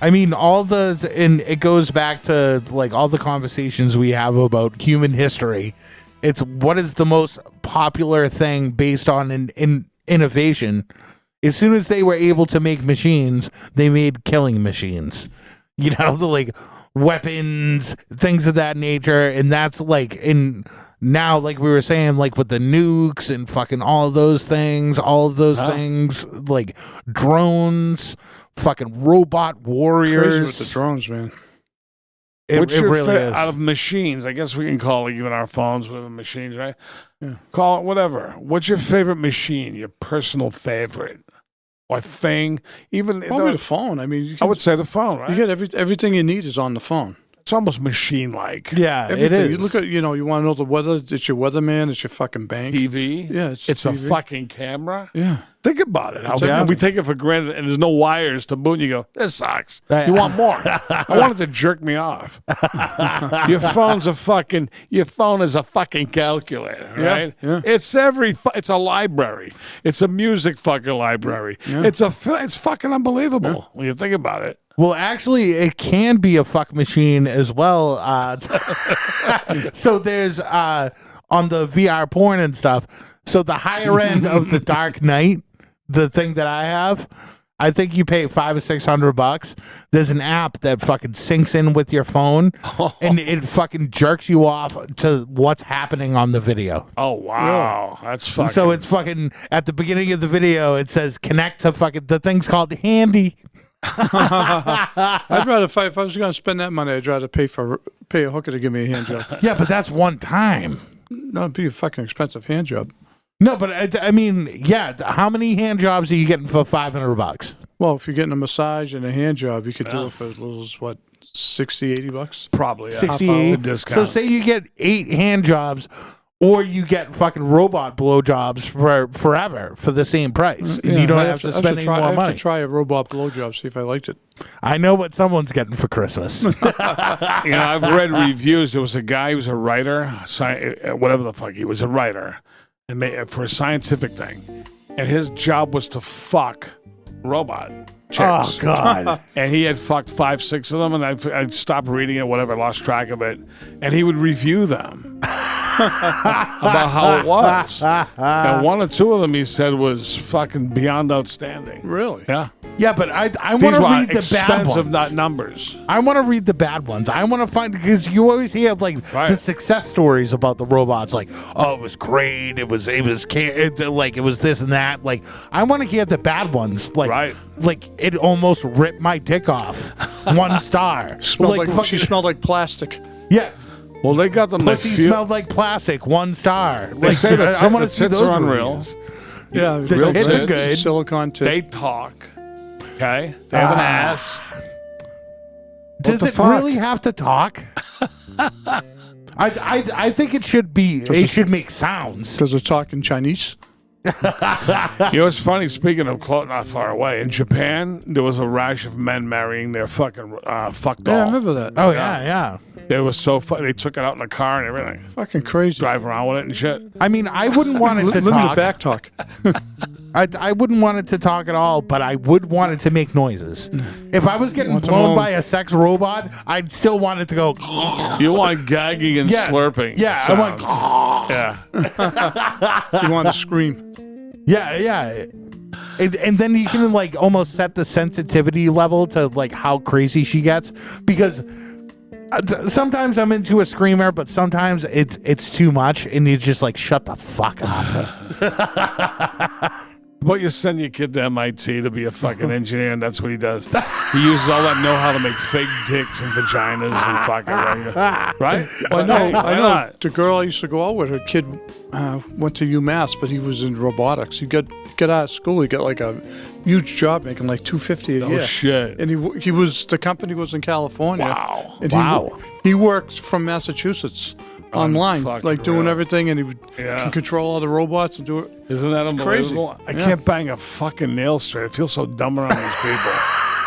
I mean, and it goes back to like all the conversations we have about human history. It's what is the most popular thing based on in innovation. As soon as they were able to make machines, they made killing machines. You know, the like weapons, things of that nature, and that's like now, like we were saying, like with the nukes and fucking all of those things, like drones. Fucking robot warriors. Crazy with the drones, man. What's It your really is. out of machines? I guess we can call it even our phones whatever machines, right? Yeah. Call it whatever. What's your favorite machine? Your personal favorite or thing? Even Probably the phone. I mean, I would say the phone, right? you get everything you need is on the phone. It's almost machine-like. Yeah, Everything. it is. You look at, you want to know the weather. It's your weatherman. It's your fucking bank. TV. Yeah, It's a TV. fucking camera. Yeah. Think about it. How everything. we take it for granted, and there's no wires to boot. And you go, this sucks. Right. You want more? I want it to jerk me off. Your phone is a fucking calculator, Yeah, right? yeah. It's it's a library. It's a music fucking library. Yeah. It's fucking unbelievable when you think about it. Well, actually, it can be a fuck machine as well. So there's on the VR porn and stuff. So the higher end of the Dark Knight, the thing that I have, I think you pay $500 or $600. There's an app that fucking syncs in with your phone, and it fucking jerks you off to what's happening on the video. Oh wow, that's fucking. So it's fucking at the beginning of the video. It says connect to fucking the thing's called Handy. I'd rather, if I was going to spend that money, I'd rather pay a hooker to give me a hand job. Yeah, but that's one time. No, it'd be a fucking expensive hand job. No, but I mean, yeah. How many hand jobs are you getting for $500? Well, if you're getting a massage and a hand job, you could do it for as little as what, $60, $80? probably 68. discount. So say you get 8 hand jobs, or you get fucking robot blowjobs for forever for the same price, and you don't I'd have to I'd spend any try, more I have money. to try a robot blowjob, see if I liked it. I know what someone's getting for Christmas. I've read reviews. There was a guy who was a writer, whatever the fuck, he was a writer, and for a scientific thing, and his job was to fuck robot chicks. Oh God! And he had fucked 5, 6 of them, and I'd stopped reading it, whatever, lost track of it, and he would review them about how it was. And 1 or 2 of them he said was fucking beyond outstanding. Really? Yeah. Yeah, but I want These to were read the bad expensive ones. numbers. I want to read the bad ones. I want to find, because you always hear like Right. the success stories about the robots, like, oh, it was great, it was like it was this and that. Like, I want to hear the bad ones, like, Right. like it almost ripped my dick off. 1 star. Smelled like, fucking- she smelled like plastic. yeah. Well, they got them. Pussy smelled like plastic. 1 star. They Like, say the I want to tits see those are unreal. reviews. Yeah, The real tits are tit, good. Silicone tit. They talk. Okay, they have an ass. Does the it fuck? really have to talk? I think it should be. It should make sounds. Does it talk in Chinese? You know what's funny? Speaking of not far away, in Japan, there was a rash of men marrying their fucking fuck doll. Yeah, I remember that. Oh yeah. They were so they took it out in the car and everything, Fucking crazy. drive around with it and shit. I mean, I wouldn't want it to Limited talk. back talk. I wouldn't want it to talk at all, but I would want it to make noises. If I was getting Want to blown moan. by a sex robot, I'd still want it to go. You want gagging and Yeah. slurping? Yeah, I want. sounds. Yeah. You want to scream. Yeah. And then you can like almost set the sensitivity level to like how crazy she gets, because sometimes I'm into a screamer, but sometimes it's too much, and you just like shut the fuck up. But you send your kid to MIT to be a fucking engineer, and that's what he does. He uses all that know-how to make fake dicks and vaginas and fucking right? I know. Hey, why I know. not? The girl I used to go out with, her kid went to UMass, but he was in robotics. He got out of school. He got like a huge job, making like $250 a year. Oh shit! And he was, the company was in California. Wow. And Wow. He worked from Massachusetts online, fucking like doing real. everything, and he would Yeah. can control all the robots and do it. Isn't that unbelievable? I Yeah. can't bang a fucking nail straight. I feel so dumb around these people.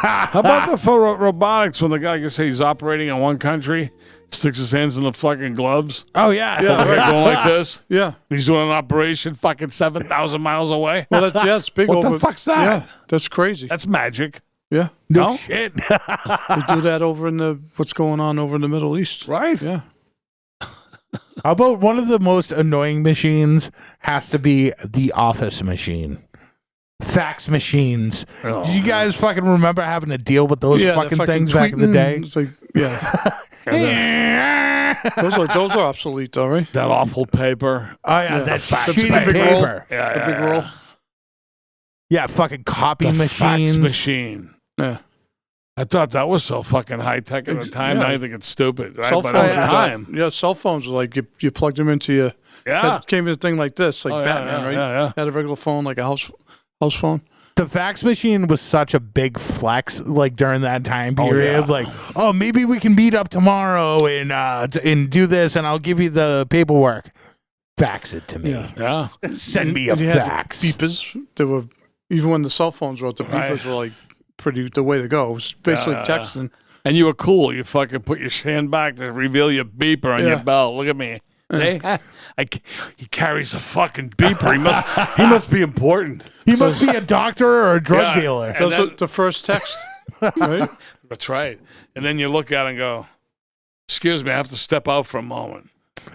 How about the for robotics when the guy can say he's operating in one country, sticks his hands in the fucking gloves, Oh yeah. the guy going like this? Yeah. He's doing an operation fucking 7,000 miles away. Well, it's big What the over. fuck's that? Yeah, that's crazy. That's magic. Yeah. No shit. They do that over in what's going on over in the Middle East. Right? Yeah. How about one of the most annoying machines has to be the office machine? Fax machines. Oh, Do you guys fucking remember having to deal with those Yeah, fucking they're things back in the day? It's like, yeah. those are obsolete, though, right? That awful paper. Oh yeah, Yeah. that The sheet of big roll. paper. Yeah, The big roll. Yeah, fucking copy The machines. fax machine. Yeah. I thought that was so fucking high tech at the time. Yeah. Now I think it's stupid. Right? Cell But phones. at the time, Yeah, cell phones were like you plugged them into your. yeah. It came in a thing like this, like Oh, yeah, Batman, yeah, right? yeah. Had a regular phone, like a house phone. The fax machine was such a big flex, like during that time Oh, period. yeah. Like, oh, maybe we can meet up tomorrow and do this, and I'll give you the paperwork. Fax it to me. Yeah. Yeah. Send me a And you had the fax. beepers. They were even when the cell phones were out, the Right. beepers were like pretty the way to go. It was basically Yeah. texting. And you were cool. You fucking put your hand back to reveal your beeper on your Yeah. belt. Look at me. Hey, he carries a fucking beeper. He must be important. He must be a doctor or a drug Yeah. dealer. And That was then- the first text, right? That's right. And then you look at it and go, excuse me, I have to step out for a moment.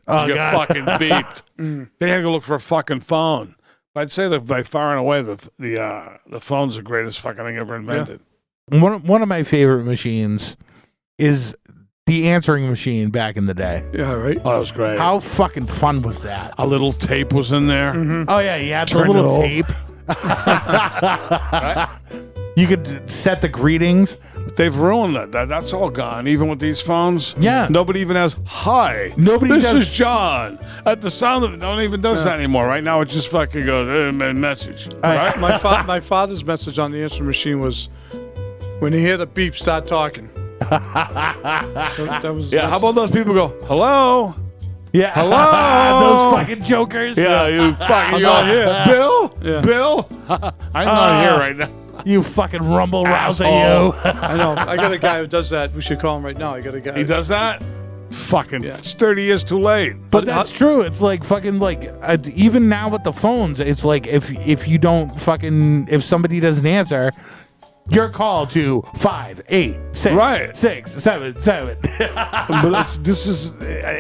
Oh, You get God. fucking beeped. Then you have to look for a fucking phone. But I'd say that by far and away, the phone's the greatest fucking thing ever invented. One of my favorite machines is the answering machine back in the day. Yeah, right. Oh, that was great. How fucking fun was that? A little tape was in there. Oh yeah, you had the Turn it little over. tape. You could set the greetings. They've ruined it. That's all gone. Even with these phones. Yeah. Nobody even has hi. Nobody This does- is John. At the sound of it, no one even does that anymore. Right now, it just fucking goes message. Right? My father's message on the answering machine was, "When you hear the beep, start talking." that was Yeah. How about those people go hello? Yeah. Hello? Those fucking jokers. Yeah. You fucking. You're here. Bill. Yeah. Bill. I'm not here right now. You fucking rumble rouser, Asshole. you. I know. I got a guy who does that. We should call him right now. I got a guy. He does that. Fucking. Yeah. It's 30 years too late. But that's true. It's like fucking like even now with the phones, it's like if you don't fucking if somebody doesn't answer, you're called to 5, 8, 6, Right. 6, 7, 7. But this is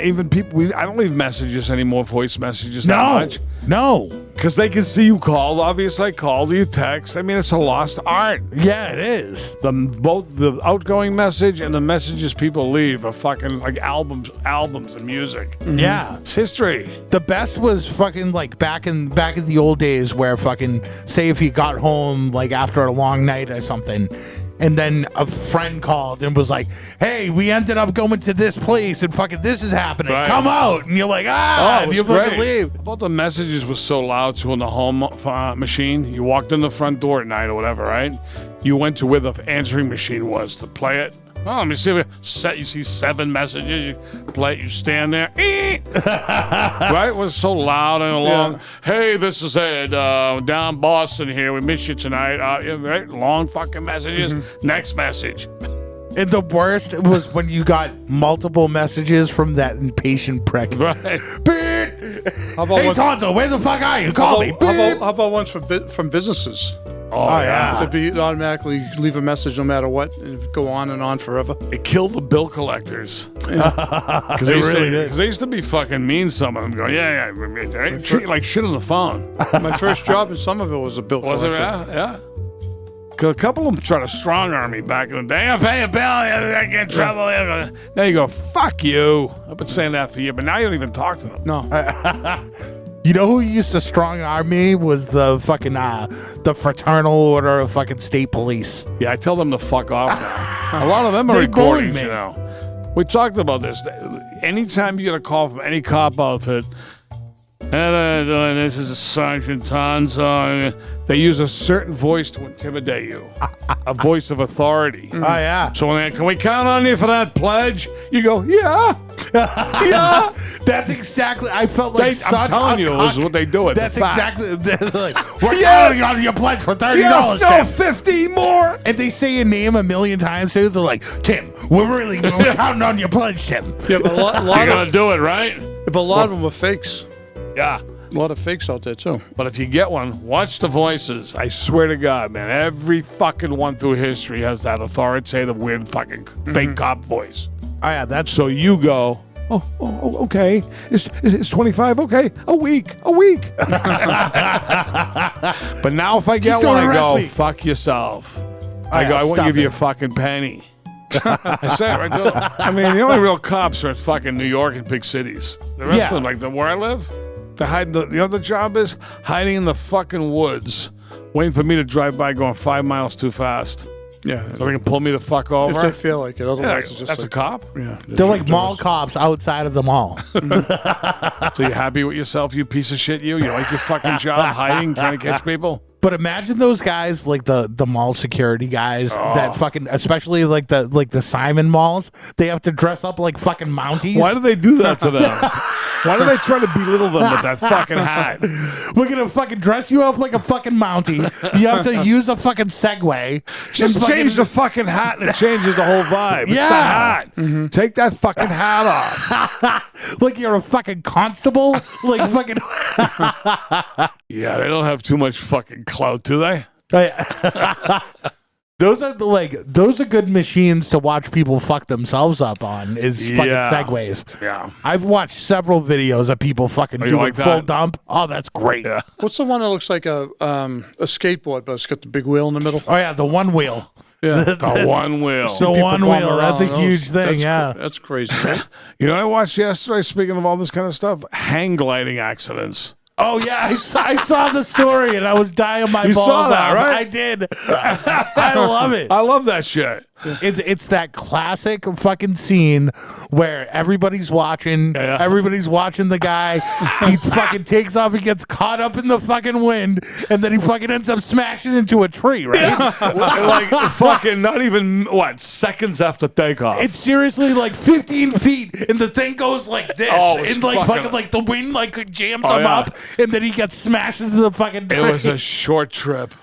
even people. I don't leave messages anymore, voice messages that much. No. Because they can see you called. Obviously, I called you, text. I mean, it's a lost art. Yeah, it is. Both the outgoing message and the messages people leave are fucking like albums of music. Yeah. It's history. The best was fucking like back in the old days where fucking say if you got home like after a long night or something, and then a friend called and was like, "Hey, we ended up going to this place and fucking this is happening. Right. Come out!" And you're like, Oh, and you fucking leave. About the messages was so loud too in the home machine. You walked in the front door at night or whatever, right? You went to where the answering machine was to play it. Oh, let me see. You see 7 messages. You play it. You stand there. Right? It was so loud and long. Yeah. Hey, this is Ed down Boston here. We miss you tonight. Right? Long fucking messages. Next message. And the worst was when you got multiple messages from that impatient prick. Right. Beep. How about Hey, one- Tonzo, where the fuck are you? Call me. Beep. How about ones from businesses? Oh, yeah. To be automatically leave a message no matter what and go on and on forever. It killed the bill collectors. Because It really did. they used to be fucking mean, some of them. Going, yeah, right? Treat you like shit on the phone. My first job in Somerville was a bill Was it? collector. Yeah. 'Cause a couple of them tried to strong arm me back in the day. I'll pay a bill. I get in trouble. Now you go, fuck you. I've been saying that for you, but now you don't even talk to them. No. You know who used to strong arm me was the fucking the Fraternal Order of fucking State Police. Yeah, I tell them to fuck off now. A lot of them are They bully recordings, me. you know. We talked about this. Anytime you get a call from any cop outfit, this is a Sergeant Tonzo. They use a certain voice to intimidate you, a voice of authority. Oh yeah, So when they, can we count on you for that pledge? You go, yeah, yeah. that's exactly. I felt like such I'm telling a you, cuck. this is what they do. It's That's a fact. exactly. Like, we're Yes. counting on your pledge for $30. Yeah, no, Tim. 50 more. And they say your name a million times too. They're like, Tim, we're counting on your pledge, Tim. Yeah, but a lot You gotta do it, right? of them were fakes. Yeah. A lot of fakes out there too. But if you get one, watch the voices. I swear to God, man, every fucking one through history has that authoritative, weird fucking fake cop voice. Oh yeah, that's So you go, oh, okay. It's 25, okay. A week. But now if I get Just one, don't I go, arrest me. fuck yourself. I yeah, go, I won't stop give you it. a fucking penny. I say it right there. I mean, the only real cops are in fucking New York and big cities. The rest of them, like where I live, they hide. The other job is hiding in the fucking woods, waiting for me to drive by going 5 miles too fast. Yeah. So they can pull me the fuck over. If they feel like it, Yeah, otherwise it's just that's like, a cop. Yeah. they're like mall cops outside of the mall. So you happy with yourself, you piece of shit? You like your fucking job, hiding, trying to catch people? But imagine those guys, like the mall security guys, that fucking, especially like the Simon malls. They have to dress up like fucking Mounties. Why do they do that to them? Why do they try to belittle them with that fucking hat? We're gonna fucking dress you up like a fucking Mountie. You have to use a fucking Segway. Just And change the fucking hat and it changes the whole vibe. It's the Yeah. hat. Take that fucking hat off. like you're a fucking constable. Like fucking. Yeah, they don't have too much fucking clout, do they? Those are good machines to watch people fuck themselves up on. Is fucking Yeah. Segways. Yeah. I've watched several videos of people fucking you doing like full that? dump. Oh, that's great. Yeah. What's the one that looks like a skateboard, but it's got the big wheel in the middle? Oh yeah, the one wheel. Yeah. The one wheel. The People one bum wheel. That's a around. huge thing. That's Yeah. That's crazy, right? You know what I watched yesterday, speaking of all this kind of stuff? Hang gliding accidents. Oh yeah, I saw the story and I was dying my You balls saw that, off. right? I did. I love it. I love that shit. It's that classic fucking scene where everybody's watching. Yeah. Everybody's watching the guy. He fucking takes off. He gets caught up in the fucking wind, and then he fucking ends up smashing into a tree. Right? Like fucking not even, seconds after takeoff. It's seriously like 15 feet, and the thing goes like this, Oh, it's and like fucking- fucking like the wind like jams Oh, him yeah. up, and then he gets smashed into the fucking tree. It was a short trip.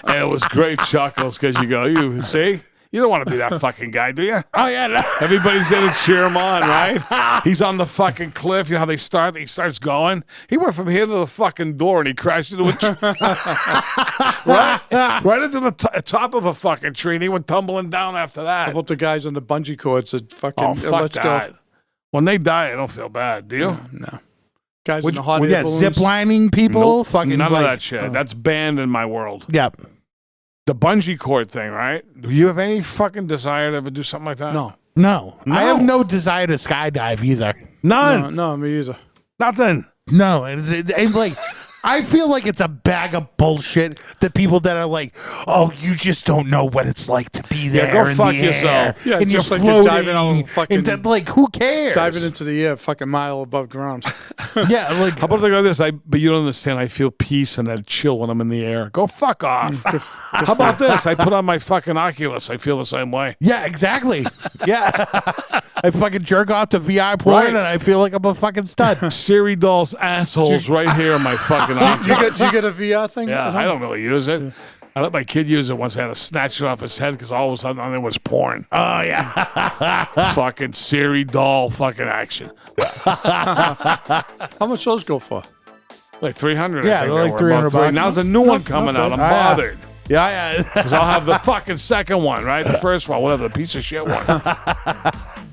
And it was great chuckles because you go, you see? You don't want to be that fucking guy, do you? Oh yeah, no. Everybody's there to cheer him on, right? He's on the fucking cliff. You know how they start? He starts going. He went from here to the fucking door and he crashed into a tree. right into the top of a fucking tree, and he went tumbling down after How that. about the guys on the bungee cords that fucking Oh, fuck let's that. go? When they die, I don't feel bad, do you? No. Guys Would- in the hot would- air Yeah, balloons. zip lining people, Nope, fucking none like, of that shit. That's banned in my world. Yep. The bungee cord thing, right? Do you have any fucking desire to ever do something like that? No. No, No. I have no desire to skydive either. None. No, me either. Nothing. No, and like, I feel like it's a bag of bullshit. The people that are like, "Oh, you just don't know what it's like to be there." go in fuck the air, yourself. Yeah, and just you're like you're floating, diving on fucking- and then, like, who cares? Diving into the air, fucking mile above ground. yeah, like, How about they go this? But you don't understand. I feel peace and that chill when I'm in the air. Go fuck off. How about this? I put on my fucking Oculus. I feel the same way. yeah, exactly. Yeah, I fucking jerk off to VR porn, Right. and I feel like I'm a fucking stud. Siri doll's assholes right here in my fucking Oculus. you get a VR thing? Yeah, I don't really use it. I let my kid use it once. I had to snatch it off his head because all of a sudden on there was porn. Oh yeah, Fucking Siri doll fucking action. How much those go for? Like 300. Yeah, I think they're they like were. About 300 three. bucks. Now there's a new one coming out. I'm Oh, yeah. bothered. yeah. Because I'll have the fucking second one, right? The first one, whatever, the piece of shit one.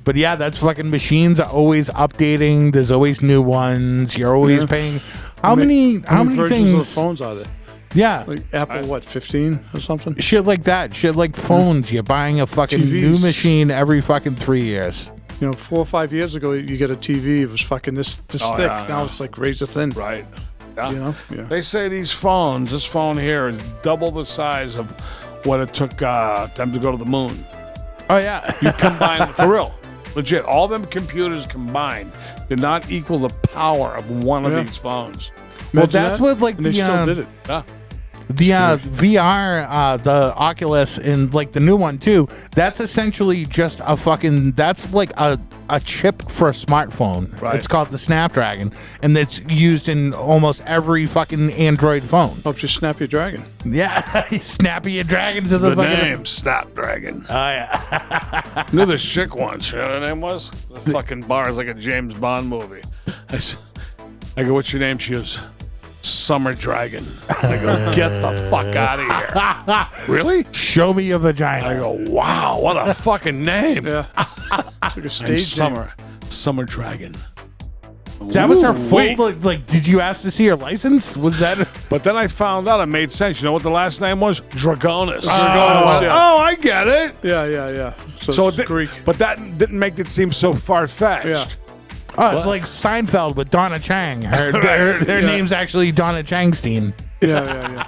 But yeah, that's fucking machines are always updating. There's always new ones. You're always paying. How many versions of the things? phones are there? Yeah, Like Apple, what, 15 or something? shit like that. Shit like phones. You're buying a fucking new TVs. machine every fucking 3 years. You know, 4 or 5 years ago, you get a TV. It was fucking this Oh, thick. yeah, Now yeah. it's like razor thin. Right. Yeah. You know? Yeah. They say these phones, this phone here, is double the size of what it took them to go to the moon. Oh yeah, You combine, for real, legit, all them computers combined did not equal the power of one of Yeah. these phones. well Imagine that's that. what like And they still did it. Yeah. The VR, the Oculus, and like the new one too. That's essentially just a fucking. That's like a chip for a smartphone. Right. It's called the Snapdragon, and it's used in almost every fucking Android phone. Helps you snap your dragon. Yeah, snappy your dragon to the The fucking. name, Snapdragon. Oh yeah. Knew this chick once. You know what her name was? The fucking bar is like a James Bond movie. I go, what's your name? She goes, Summer Dragon. I go, get the fuck out of here. Really? Show me your vagina. I go, wow, what a fucking name. Yeah. Like a And stage name. Summer Dragon. That was her full. Wait. Like, did you ask to see her license? Was that? But then I found out it made sense. You know what the last name was? Dragonis. Dragonis, yeah. Oh, I get it. Yeah. So it's Greek. But that didn't make it seem so far-fetched. Yeah. Oh, it's like Seinfeld with Donna Chang. Their name's actually Donna Changstein. Yeah.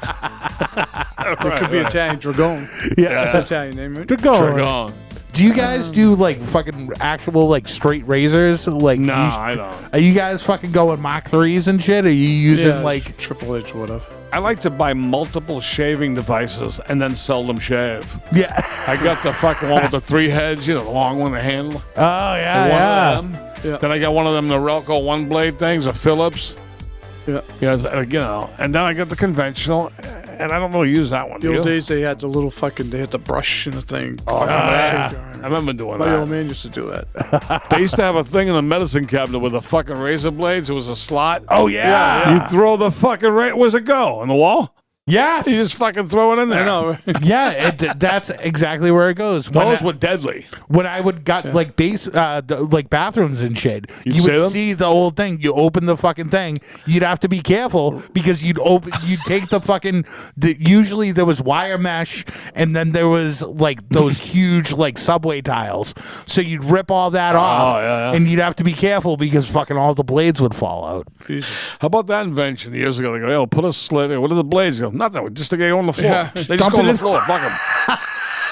It could be Italian. Dragon. Yeah. Italian name, right? Dragon. Do you guys do like fucking actual like straight razors? Like, No, I don't. Are you guys fucking going Mach 3s and shit? Are you using like? Triple H or whatever. I like to buy multiple shaving devices and then sell them shave. Yeah. I got the fucking one with the 3 heads, the long one, the handle. Oh yeah. One Yeah. of them. Yeah. Then I got one of them Norelco 1-blade things, a Phillips. Yeah. And then I got the conventional, and I don't really use that one. The do old you? days, they had the brush and the thing. Oh, yeah. I remember doing My old that. man used to do that. They used to have a thing in the medicine cabinet with the fucking razor blades. It was a slot. Oh yeah. You throw the fucking where's it go? On the wall? Yes. You just fucking throw it in there. I know. Right? Yeah, that's exactly where it goes. Those were deadly. When I would got like like bathrooms and shit, you see would them? see the old thing. You open the fucking thing. You'd have to be careful because you'd take the fucking. Usually there was wire mesh, and then there was like those huge like subway tiles. So you'd rip all that off, and you'd have to be careful because fucking all the blades would fall out. Jesus. How about that invention years ago? They go, yo, put a slit there. What are the blades? Go, nothing. Just to get on the floor. Yeah. They just Dump go on it the in. floor. Fuck them.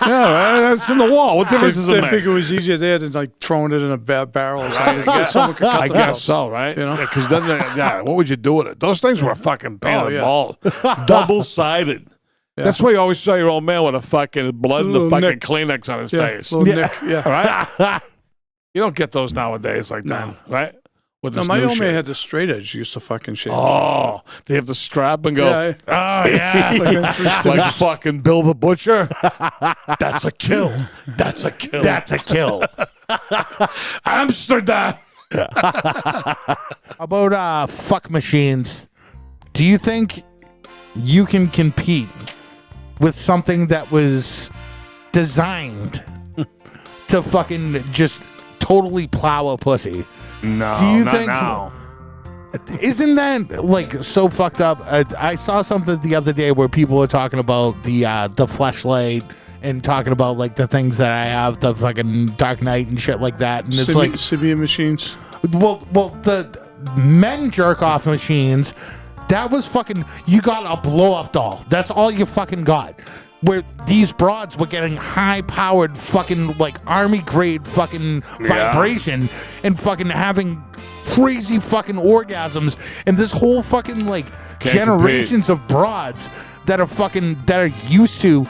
Yeah, man, that's in the wall. What difference does it They make? figure it was easier there than like throwing it in a barrel or something. So someone could cut I themselves. guess so, right? You know? Because then, what would you do with it? Those things were a fucking pain in the yeah. balls. Double-sided. Yeah. That's why you always saw your old man with a fucking blood and the Little fucking nick. Kleenex on his Yeah, face. little nick. Yeah. Right? You don't get those nowadays like that, right? With No, this my new old man shit. had the straight edge. Used to fucking shave. Oh, they have the strap and go, Yeah. Oh yeah. like fucking Bill the Butcher. That's a kill. That's a kill. That's a kill. Amsterdam. How about fuck machines? Do you think you can compete with something that was designed to fucking just totally plow a pussy? No, Do you not think- now. Isn't that like so fucked up? I saw something the other day where people were talking about the fleshlight and talking about like the things that I have, the fucking Dark Knight and shit like that, and it's like Sibian machines. well, the men jerk off machines. That was fucking. You got a blow up doll. That's all you fucking got. Where these broads were getting high powered fucking like army grade fucking vibration and fucking having crazy fucking orgasms and this whole fucking like generations of broads that are used to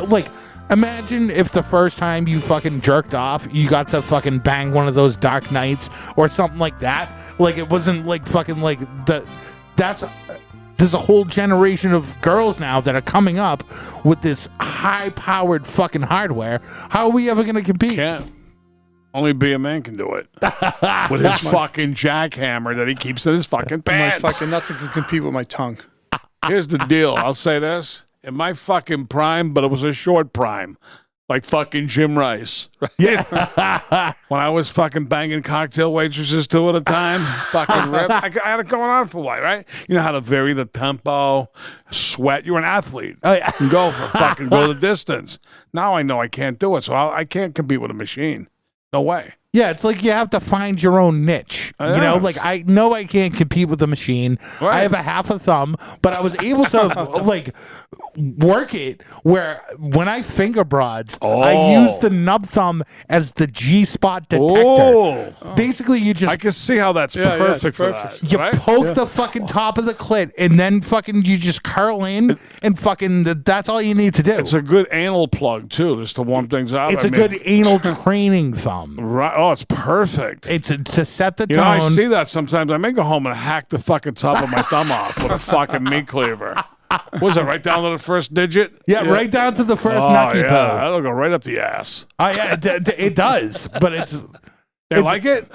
like. Imagine if the first time you fucking jerked off, you got to fucking bang one of those Dark Knights or something like that. Like it wasn't like fucking like there's a whole generation of girls now that are coming up with this high-powered fucking hardware. How are we ever going to compete? Can't. Only be a man can do it. With his fucking jackhammer that he keeps in his fucking My pants. fucking nothing can compete with my tongue. Here's the deal. I'll say this. In my fucking prime, but it was a short prime. Like fucking Jim Rice. Yeah. When I was fucking banging cocktail waitresses 2 at a time, fucking rip. I had it going on for a while, right? You know how to vary the tempo, sweat. You're an athlete. Oh, yeah. You go the distance. Now I know I can't do it, so I can't compete with a machine. No way. Yeah, it's like you have to find your own niche. You know, like I know I can't compete with the machine. Right. I have a half a thumb, but I was able to like work it where when I finger broads, I use the nub thumb as the G-spot detector. Oh. Basically, you just I can see how that's Yeah, perfect it's for perfect. that. you right? poke the fucking top of the clit, and then fucking you just curl in, and fucking that's all you need to do. It's a good anal plug, too, just to warm things up. It's I a mean, good anal training thumb. Right. Oh, it's perfect. It's to set the You know, I tone. see that sometimes. I may go home and hack the fucking top of my thumb off with a fucking meat cleaver. Was it right down to the first digit? Yeah, right down to the first Oh, nucky yeah. poo. That'll go right up the ass. Oh, yeah, it does, but it's They like it?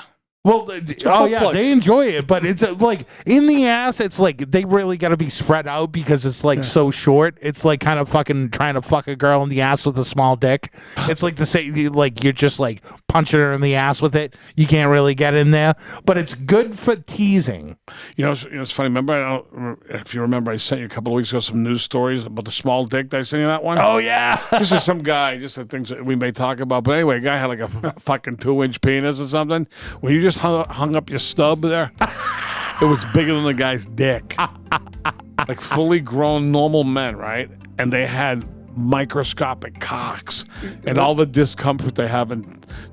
Well, oh yeah, they enjoy it, but it's like in the ass. It's like they really got to be spread out because it's like so short. It's like kind of fucking trying to fuck a girl in the ass with a small dick. It's like the same, like you're just like punching her in the ass with it. You can't really get in there, but it's good for teasing. It's funny. Remember, I don't, if you remember, I sent you a couple of weeks ago some news stories about the small dick. Did I send you that one? Oh yeah, this is some guy. Just the things that we may talk about. But anyway, a guy had like a fucking 2-inch penis or something. When you just hung up your stub there, it was bigger than the guy's dick. Like fully grown normal men, right? And they had microscopic cocks and all the discomfort they have in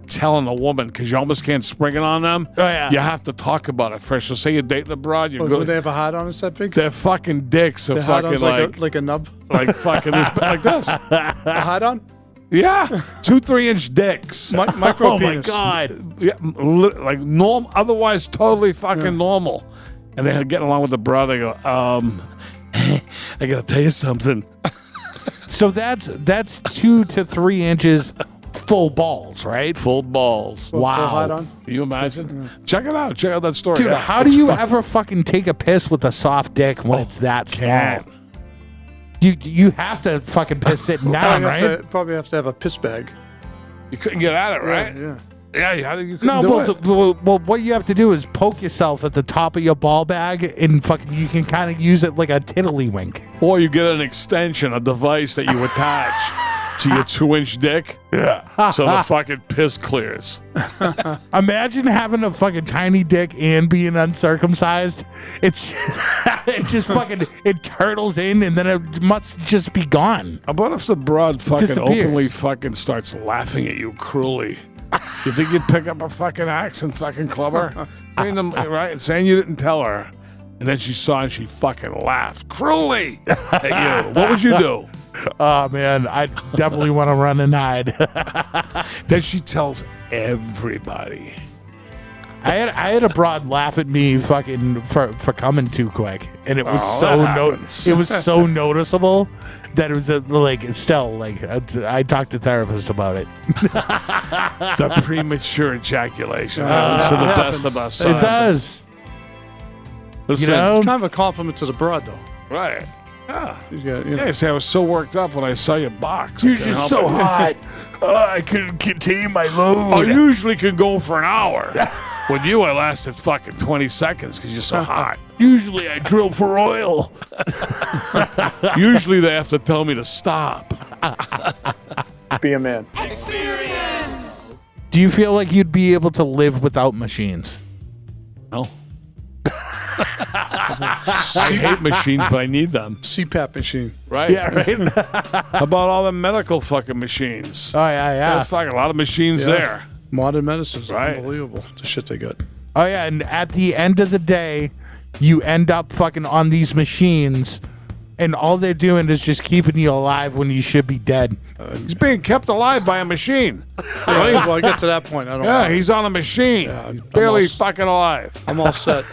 telling a woman because you almost can't spring it on them. Oh yeah, you have to talk about it first. So say you're dating abroad, you're good. Do they have a hard on? Is that big? Their fucking dicks are fucking like a nub, like fucking this, like this. A hard on? Yeah, 2-3-inch dicks. Micro oh my penis. god, Yeah, like normal. Otherwise, totally fucking normal. And they're getting along with the brother. They go, I gotta tell you something. So that's 2 to 3 inches full balls, right? Full balls. Full hard on? Can you imagine? Check it out. Check out that story. Dude, Yeah, how do you ever fucking take a piss with a soft dick when it's that small? can't. You have to fucking piss sitting down, right? Probably have to have a piss bag. You couldn't get at it, right? Yeah. Yeah, you couldn't No, do it. well, what you have to do is poke yourself at the top of your ball bag, and fucking you can kind of use it like a tiddlywink. Or you get an extension, a device that you attach to your 2-inch dick. Yeah. So the fucking piss clears. Imagine having a fucking tiny dick and being uncircumcised. It's it just fucking it turtles in, and then it must just be gone. How about if the broad fucking Disappears. openly fucking starts laughing at you cruelly? You think you'd pick up a fucking axe and fucking club her? Right? And saying you didn't tell her. And then she saw and she fucking laughed cruelly at you. What would you do? Oh man, I definitely want to run and hide. Then she tells everybody. I had a broad laugh at me fucking for coming too quick, and it was it was so noticeable that it was I talked to therapists about it. The premature ejaculation happens to the best of us. It does. Listen, You know? It's kind of a compliment to the broad, though. right? Yeah. He's got, you know. Yeah, see, I was so worked up when I saw your box. You're I couldn't just help so it. hot. I couldn't contain my load. I usually can go for an hour. With you, I lasted fucking 20 seconds because you're so hot. Usually I drill for oil. Usually they have to tell me to stop. Be a man. Do you feel like you'd be able to live without machines? No. I hate machines, but I need them. CPAP machine. Right? Yeah, right. How about all the medical fucking machines? Oh yeah, yeah. There's fucking a lot of machines there. Modern medicine is Right. unbelievable. The shit they got. Oh yeah, and at the end of the day, you end up fucking on these machines, and all they're doing is just keeping you alive when you should be dead. He's being kept alive by a machine. Well, I get to that point. I don't. Yeah, know. he's on a machine. Yeah, I'm barely all- fucking alive. I'm all set.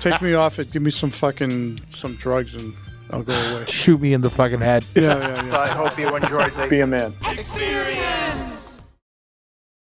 Take me off it. Give me some drugs, and I'll go away. Shoot me in the fucking head. Yeah. I hope you enjoyed the Be a man. Experience.